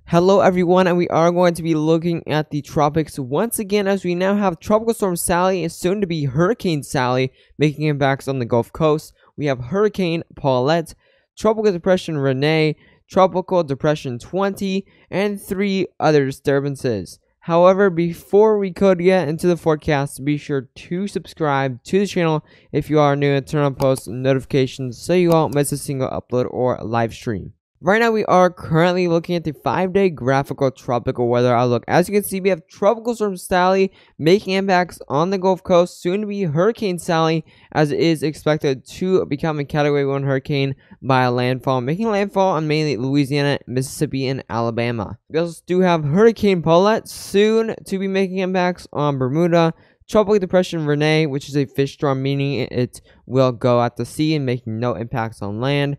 Hello everyone, and we are going to be looking at the tropics once again, as we now have Tropical Storm Sally and soon to be Hurricane Sally making impacts on the Gulf Coast. We have Hurricane Paulette, Tropical Depression Renee, Tropical Depression 20, and 3 other disturbances. However, before we could get into the forecast, be sure to subscribe to the channel if you are new and turn on post notifications so you won't miss a single upload or live stream. Right now, we are currently looking at the 5-day graphical tropical weather outlook. As you can see, we have Tropical Storm Sally making impacts on the Gulf Coast, soon to be Hurricane Sally, as it is expected to become a Category 1 hurricane by landfall, making landfall on mainly Louisiana, Mississippi, and Alabama. We also do have Hurricane Paulette soon to be making impacts on Bermuda, Tropical Depression Renee, which is a fish storm, meaning it will go out to sea and making no impacts on land.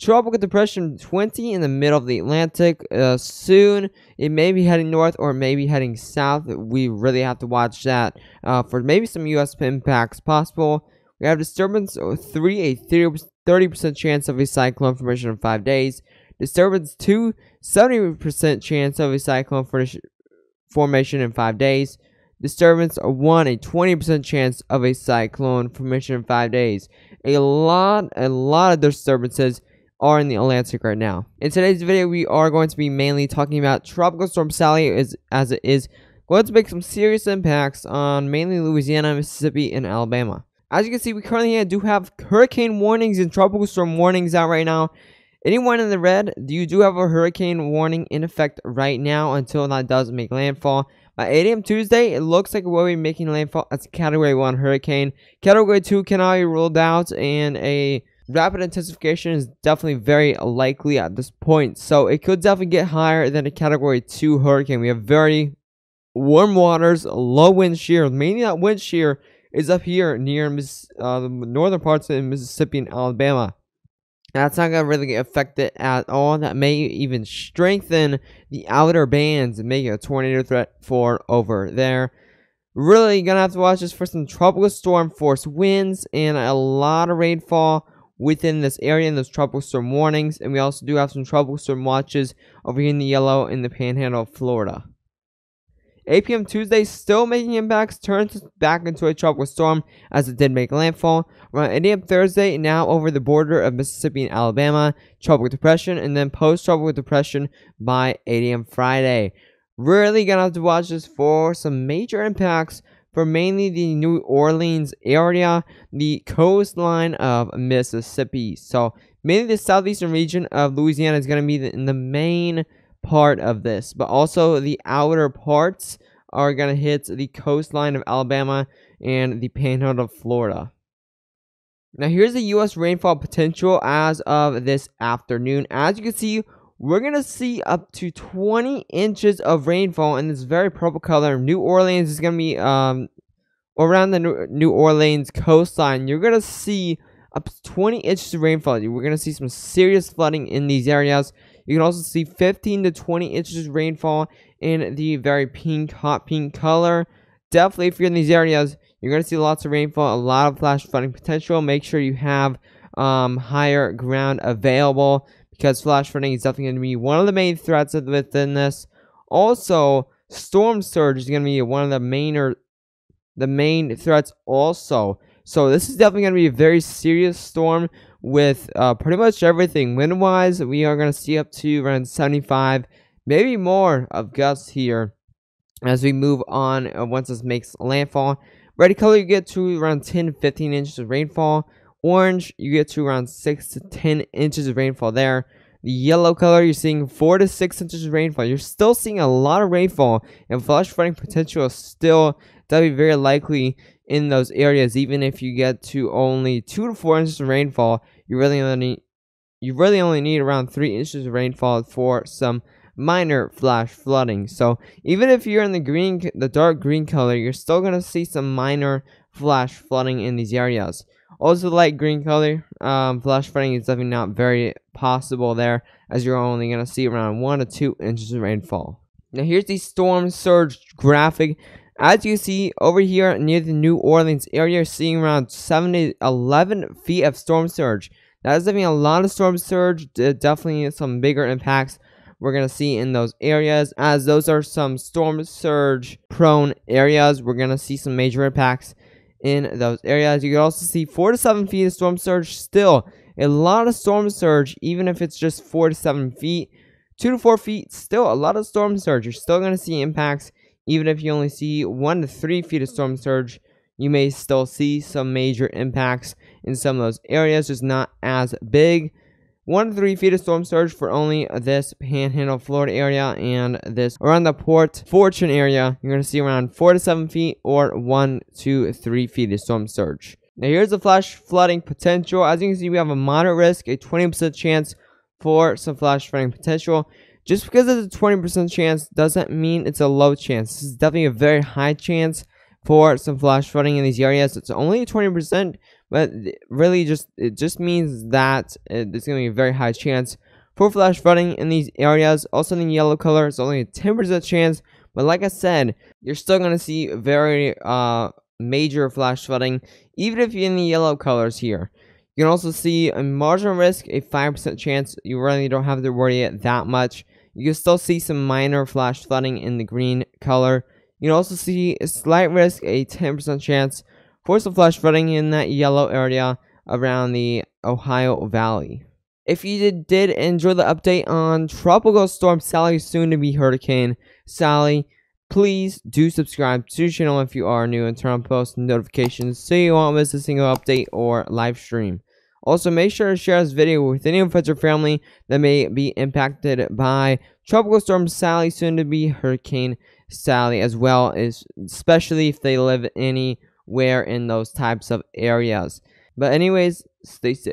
Tropical Depression 20 in the middle of the Atlantic. Soon, it may be heading north or maybe heading south. We really have to watch that for maybe some U.S. impacts possible. We have Disturbance 3, a 30% chance of a cyclone formation in 5 days. Disturbance 2, 70% chance of a cyclone formation in 5 days. Disturbance 1, a 20% chance of a cyclone formation in 5 days. A lot of disturbances are in the Atlantic right now. In today's video, we are going to be mainly talking about Tropical Storm Sally as it is going to make some serious impacts on mainly Louisiana, Mississippi, and Alabama. As you can see, we currently do have hurricane warnings and tropical storm warnings out right now. Anyone in the red, you do have a hurricane warning in effect right now until that does make landfall. By 8 a.m. Tuesday, it looks like we'll be making landfall as a Category 1 hurricane. Category 2 cannot be ruled out, and a rapid intensification is definitely very likely at this point. So it could definitely get higher than a Category 2 hurricane. We have very warm waters, low wind shear. Mainly that wind shear is up here near the northern parts of Mississippi and Alabama. That's not going to really affect it at all. That may even strengthen the outer bands and make it a tornado threat for over there. Really going to have to watch this for some tropical storm force winds and a lot of rainfall within this area in those tropical storm warnings. And we also do have some tropical storm watches over here in the yellow in the panhandle of Florida. 8 p.m. Tuesday, still making impacts, turns back into a tropical storm as it did make landfall. Around 8 a.m. Thursday, now over the border of Mississippi and Alabama, tropical depression, and then post-tropical depression by 8 a.m. Friday. Really gonna have to watch this for some major impacts for mainly the New Orleans area, the coastline of Mississippi. So mainly the southeastern region of Louisiana is gonna be in the main part of this, but also the outer parts are going to hit the coastline of Alabama and the panhandle of Florida. Now here's the U.S. rainfall potential as of this afternoon. As you can see, we're going to see up to 20 inches of rainfall in this very purple color. New Orleans is going to be around the New Orleans coastline. You're going to see up to 20 inches of rainfall. We're going to see some serious flooding in these areas. You can also see 15 to 20 inches of rainfall in the very pink, hot pink color. Definitely, if you're in these areas, you're going to see lots of rainfall, a lot of flash flooding potential. Make sure you have higher ground available, because flash flooding is definitely going to be one of the main threats within this. Also, storm surge is going to be one of the main threats also. So this is definitely going to be a very serious storm with pretty much everything. Wind-wise, we are going to see up to around 75, maybe more of gusts here as we move on once this makes landfall. Red color, you get to around 10 to 15 inches of rainfall. Orange, you get to around 6 to 10 inches of rainfall there. The yellow color, you're seeing 4 to 6 inches of rainfall. You're still seeing a lot of rainfall, and flash flooding potential is still definitely very likely in those areas. Even if you get to only 2 to 4 inches of rainfall, you really only need around 3 inches of rainfall for some minor flash flooding. So even if you're in the dark green color, you're still going to see some minor flash flooding in these areas. Also, the light green color, flash flooding is definitely not very possible there, as you're only going to see around 1 to 2 inches of rainfall. Now here's the storm surge graphic. As you see over here near the New Orleans area, you're seeing around 7 to 11 feet of storm surge. That is definitely a lot of storm surge, definitely some bigger impacts we're going to see in those areas, as those are some storm surge prone areas. We're going to see some major impacts in those areas. You can also see 4 to 7 feet of storm surge. Still a lot of storm surge, even if it's just 4 to 7 feet. 2 to 4 feet, still a lot of storm surge. You're still going to see impacts. Even if you only see 1 to 3 feet of storm surge, you may still see some major impacts in some of those areas, just not as big. 1 to 3 feet of storm surge for only this Panhandle, Florida area, and this around the Port Fortune area. You're going to see around 4 to 7 feet or 1 to 3 feet of storm surge. Now here's the flash flooding potential. As you can see, we have a moderate risk, a 20% chance for some flash flooding potential. Just because it's a 20% chance doesn't mean it's a low chance. This is definitely a very high chance for some flash flooding in these areas. It's only 20%, but really it just means that there's going to be a very high chance for flash flooding in these areas. Also in the yellow color, it's only a 10% chance, but like I said, you're still going to see very major flash flooding, even if you're in the yellow colors here. You can also see a marginal risk, a 5% chance. You really don't have to worry that much. You can still see some minor flash flooding in the green color. You can also see a slight risk, a 10% chance for some flash flooding in that yellow area around the Ohio Valley. If you did enjoy the update on Tropical Storm Sally, soon to be Hurricane Sally, please do subscribe to the channel if you are new and turn on post notifications so you won't miss a single update or live stream. Also, make sure to share this video with any friends or family that may be impacted by Tropical Storm Sally, soon to be Hurricane Sally, as well as especially if they live anywhere in those types of areas. But anyways, stay safe.